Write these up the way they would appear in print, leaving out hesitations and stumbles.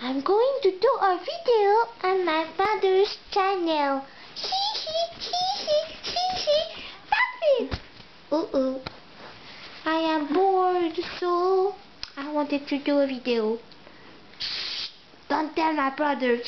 I'm going to do a video on my father's channel. Stop it! I am bored, so I wanted to do a video. Don't tell my brother.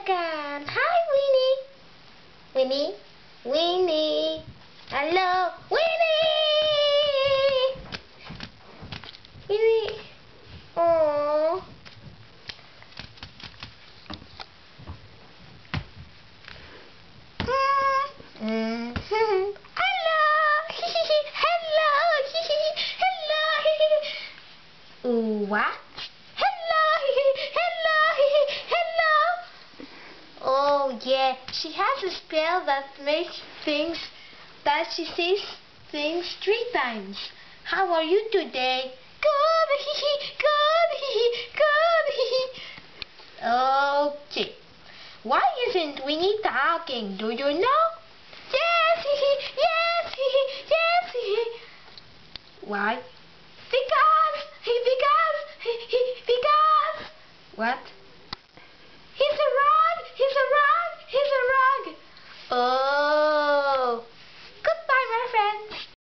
Hi, Winnie. Winnie. Hello, Winnie. Winnie. Oh. Hello. Hello. What? Oh yeah, she has a spell that she says things 3 times. How are you today? Good. Okay. Why isn't Winnie talking? Do you know? Yes. Why? Because. What?